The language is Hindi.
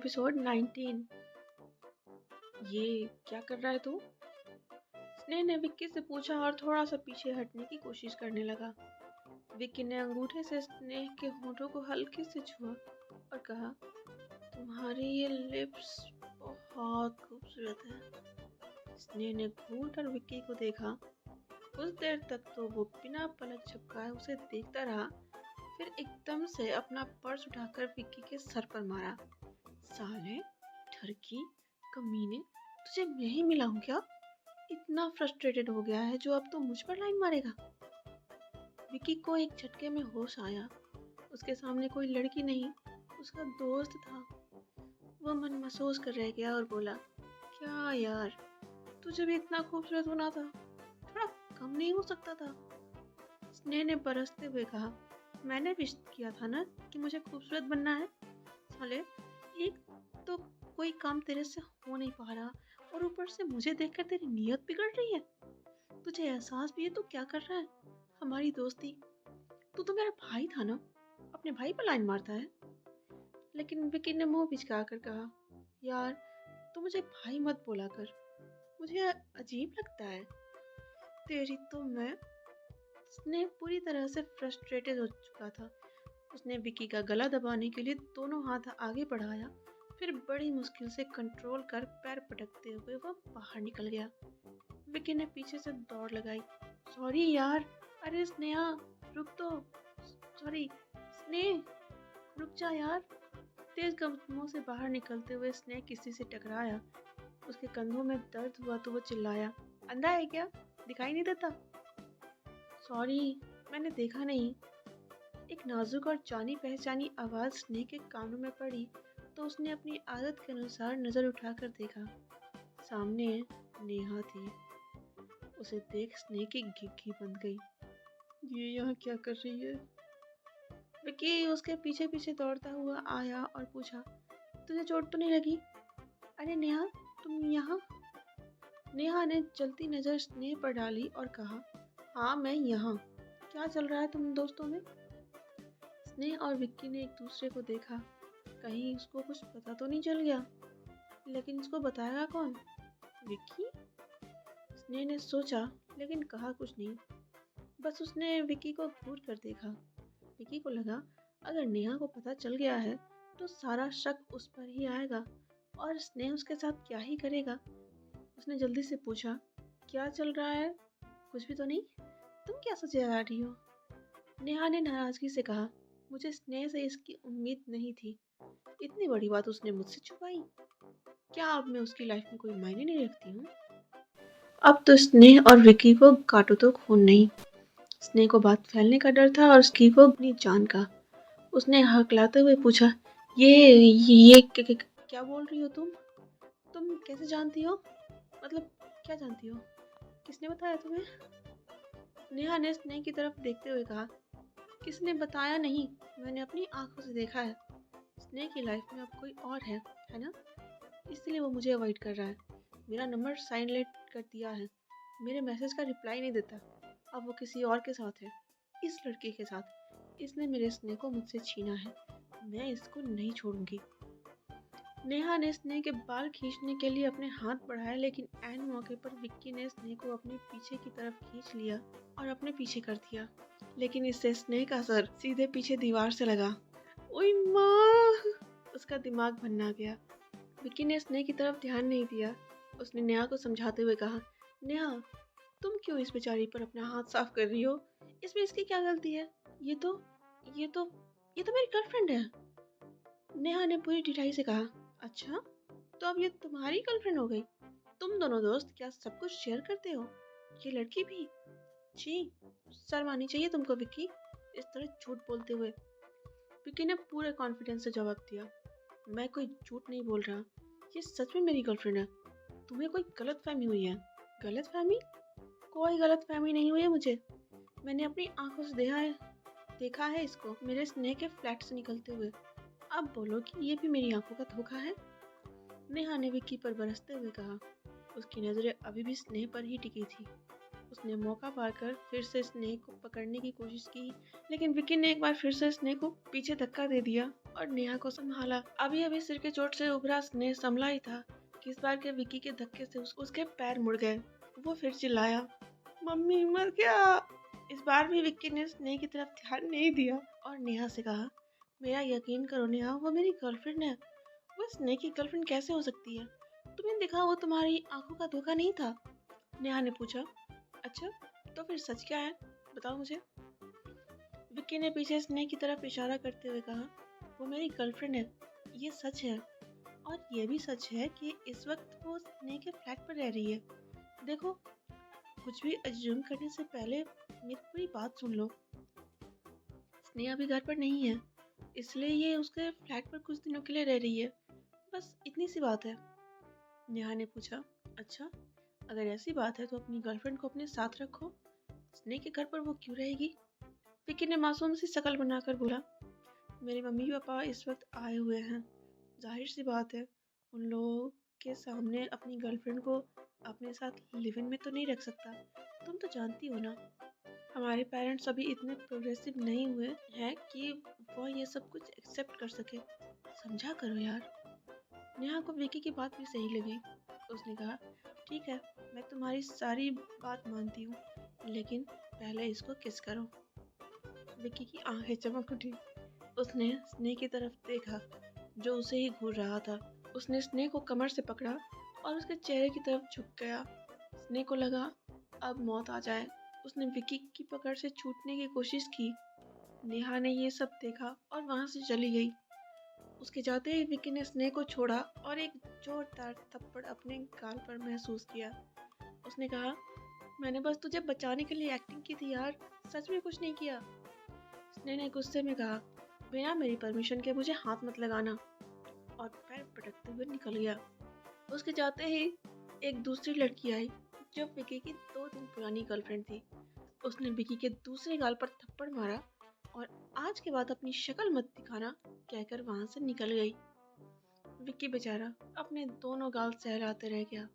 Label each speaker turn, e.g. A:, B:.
A: एपिसोड 19। ये क्या कर रहा है तू? स्नेह ने विक्की से पूछा और थोड़ा सा पीछे हटने की कोशिश करने लगा। विक्की ने अंगूठे से स्नेह के होठों को हल्के से छुआ और कहा, तुम्हारी ये लिप्स बहुत खूबसूरत है। स्नेह ने घूर कर विक्की को देखा। कुछ देर तक तो वो बिना पलक झपकाए उसे देखता रहा, फिर एकदम से अपना पर्स उठाकर विक्की के सर पर मारा। साले, ठरकी, कमीने, तुझे मैं ही मिला हूँ क्या? इतना फ्रस्ट्रेटेड हो गया है जो अब तो मुझ पर लाइन मारेगा। विक्की को एक झटके में होश आया। उसके सामने कोई लड़की नहीं, उसका दोस्त था। वो मन महसूस कर रह गया और बोला, क्या यार, तुझे भी इतना खूबसूरत होना था, थोड़ा कम नहीं हो सकता था? स्नेह ने बरसते हुए कहा, मैंने विश किया था ना कि मुझे खूबसूरत बनना है। साले, एक तो कोई काम तेरे से हो नहीं पा रहा और ऊपर से मुझे देखकर तेरी नीयत बिगड़ रही है। तुझे एहसास भी है तू क्या कर रहा है? हमारी दोस्ती, तू तो मेरा भाई था ना, अपने भाई पर लाइन मारता है। लेकिन विकी ने मुंह बिचका कर कहा, यार तू मुझे भाई मत बोला कर, मुझे अजीब लगता है। तेरी तो मैं। स्नेह पूरी तरह से फ्रस्ट्रेटेड हो चुका था। उसने विकी का गला दबाने के लिए दोनों हाथ आगे बढ़ाया, फिर बड़ी मुश्किल से कंट्रोल कर पैर पटकते हुए वह बाहर निकल गया। विकी ने पीछे से दौड़ लगाई। सॉरी यार, अरे स्नेहा, रुक तो। सॉरी स्नेह, रुक जा यार। तेज कदमों से बाहर निकलते हुए स्नेह किसी से टकराया। उसके कंधों में दर्द हुआ तो वो चिल्लाया, अंधा है क्या, दिखाई नहीं देता? सॉरी, मैंने देखा नहीं। एक नाजुक और जानी पहचानी आवाज़ स्नेह के कानों में पड़ी तो उसने अपनी आदत के अनुसार नज़र उठाकर देखा। सामने नेहा थी। उसे देख स्नेह की घिघी बंध गई। ये यहाँ क्या कर रही है? विक्की उसके पीछे पीछे दौड़ता हुआ आया और पूछा, तुझे चोट तो नहीं लगी? अरे नेहा, तुम यहाँ? नेहा ने जलती नज़र स्नेह पर डाली और कहा, हाँ मैं यहाँ। क्या चल रहा है तुम दोस्तों में? स्नेह और विक्की ने एक दूसरे को देखा। कहीं उसको कुछ पता तो नहीं चल गया, लेकिन इसको बताएगा कौन? विक्की? स्नेह ने सोचा, लेकिन कहा कुछ नहीं। बस उसने विक्की को घूर कर देखा। विक्की को लगा अगर नेहा को पता चल गया है तो सारा शक उस पर ही आएगा और स्नेह उसके साथ क्या ही करेगा। उसने जल्दी से पूछा, क्या चल रहा है? कुछ भी तो नहीं? तुम क्या सोचे आ रही हो? नेहा ने नाराजगी से कहा, मुझे स्नेह से इसकी उम्मीद नहीं थी। इतनी बड़ी बात उसने मुझसे छुपाई। क्या अब मैं उसकी लाइफ में कोई मायने नहीं रखती हूँ? अब तो स्नेह और विक्की को काटो तो खून नहीं। स्नेह को बात फैलने का डर था और विक्की को अपनी जान का। उसने हकलाते हुए पूछा, ये क्या बोल रही हो तुम? तुम कैसे जानती हो? मतलब क्या जानती हो? किसने बताया तुम्हें? नेहा ने स्नेह की तरफ देखते हुए कहा, किसने बताया नहीं, मैंने अपनी आंखों से देखा है। स्नेह की लाइफ में अब कोई और है ना? इसलिए वो मुझे अवॉइड कर रहा है। मेरा नंबर साइलेंट कर दिया है। मेरे मैसेज का रिप्लाई नहीं देता। अब वो किसी और के साथ है, इस लड़के के साथ। इसने मेरे स्नेह को मुझसे छीना है। मैं इसको नहीं छोड़ूंगी। नेहा ने स्नेह के बाल खींचने के लिए अपने हाथ बढ़ाए, लेकिन ऐन मौके पर विक्की ने स्नेह को अपने पीछे की तरफ खींच लिया और अपने पीछे कर दिया। लेकिन इससे स्नेह का सर सीधे पीछे दीवार से लगा। ओए माँ! उसका दिमाग भन्ना गया। विक्की ने स्नेह की तरफ ध्यान नहीं दिया। उसने नेहा को समझाते हुए कहा, नेहा, तुम क्यों इस बेचारी पर अपना हाथ साफ कर रही हो? इसमें इसकी क्या गलती है? ये तो ये तो ये तो मेरी गर्लफ्रेंड है। नेहा ने पूरी ढिठाई से कहा, अच्छा, तो अब ये तुम्हारी गर्लफ्रेंड हो गई? तुम दोनों दोस्त क्या सब कुछ शेयर करते हो? ये लड़की भी? छी, शर्म आनी चाहिए तुमको विक्की, इस तरह झूठ बोलते हुए। विक्की ने पूरे कॉन्फिडेंस से जवाब दिया, मैं कोई झूठ नहीं बोल रहा, ये सच में मेरी गर्लफ्रेंड है। तुम्हें कोई गलतफहमी हुई है। गलतफहमी? कोई गलतफहमी नहीं हुई है मुझे। मैंने अपनी आंखों से देखा है इसको मेरे स्नेह के फ्लैट से निकलते हुए। अब बोलो कि ये भी मेरी आंखों का धोखा है? नेहा ने विक्की पर बरसते हुए कहा। उसकी नज़रें अभी भी स्नेह पर ही टिकी थी। उसने मौका पाकर फिर से स्नेह को पकड़ने की कोशिश की, लेकिन विक्की ने एक बार फिर से स्नेह को पीछे धक्का दे दिया। और नेहा को संभाला। अभी अभी सिर के चोट से उभरा स्नेह संभला ही था कि इस बार के विक्की के धक्के से उसके पैर मुड़ गए। वो फिर चिल्लाया, मम्मी मर गया। इस बार भी विक्की ने स्नेह की तरफ ध्यान नहीं दिया और नेहा से कहा, मेरा यकीन करो नेहा, वो मेरी गर्लफ्रेंड है। वो स्नेह की गर्लफ्रेंड कैसे हो सकती है? तुम्हें दिखा वो तुम्हारी आंखों का धोखा नहीं था? नेहा ने पूछा। अच्छा, तो फिर सच क्या है, बताओ मुझे। विक्की ने पीछे स्नेह की तरफ इशारा करते हुए कहा, वो मेरी गर्लफ्रेंड है, ये सच है। और ये भी सच है कि इस वक्त वो स्नेह के फ्लैट पर रह रही है। देखो, कुछ भी अज्यूम करने से पहले मेरी पूरी बात सुन लो। स्नेहा अभी घर पर नहीं है, इसलिए ये उसके फ्लैट पर कुछ दिनों के लिए रह रही है। बस इतनी सी बात है। नेहा ने पूछा, अच्छा, अगर ऐसी बात है तो अपनी गर्लफ्रेंड को अपने साथ रखो। स्नेह के घर पर वो क्यों रहेगी? विक्की ने मासूम सी शक्ल बनाकर बोला, मेरे मम्मी पापा इस वक्त आए हुए हैं। जाहिर सी बात है, उन लोगों के सामने अपनी गर्लफ्रेंड को अपने साथ लिव इन में तो नहीं रख सकता। तुम तो जानती हो ना, हमारे पेरेंट्स अभी इतने प्रोग्रेसिव नहीं हुए हैं कि वो ये सब कुछ एक्सेप्ट कर सके। समझा करो यार। नेहा को विकी की बात भी सही लगी। उसने कहा, ठीक है, मैं तुम्हारी सारी बात मानती हूँ, लेकिन पहले इसको किस करो। विकी की आंखें चमक उठी। उसने स्नेह की तरफ देखा जो उसे ही घूर रहा था। उसने स्नेह को कमर से पकड़ा और उसके चेहरे की तरफ झुक गया। स्नेह को लगा अब मौत आ जाए। उसने विकी की पकड़ से छूटने की कोशिश की। नेहा ने ये सब देखा और वहां से चली गई। उसके जाते ही विकी ने स्नेह को छोड़ा और एक जोरदार थप्पड़ अपने गाल पर महसूस किया। उसने कहा, मैंने बस तुझे बचाने के लिए एक्टिंग की थी यार, सच में कुछ नहीं किया। स्नेह ने गुस्से में कहा, बिना मेरी परमिशन के मुझे हाथ मत लगाना, और पैर पटकते हुए निकल गया। उसके जाते ही एक दूसरी लड़की आई जो विकी की 2 दिन पुरानी गर्लफ्रेंड थी। उसने विकी के दूसरे गाल पर थप्पड़ मारा और आज के बाद अपनी शक्ल मत दिखाना कहकर वहां से निकल गई। विक्की बेचारा अपने दोनों गाल सहलाते रह गया।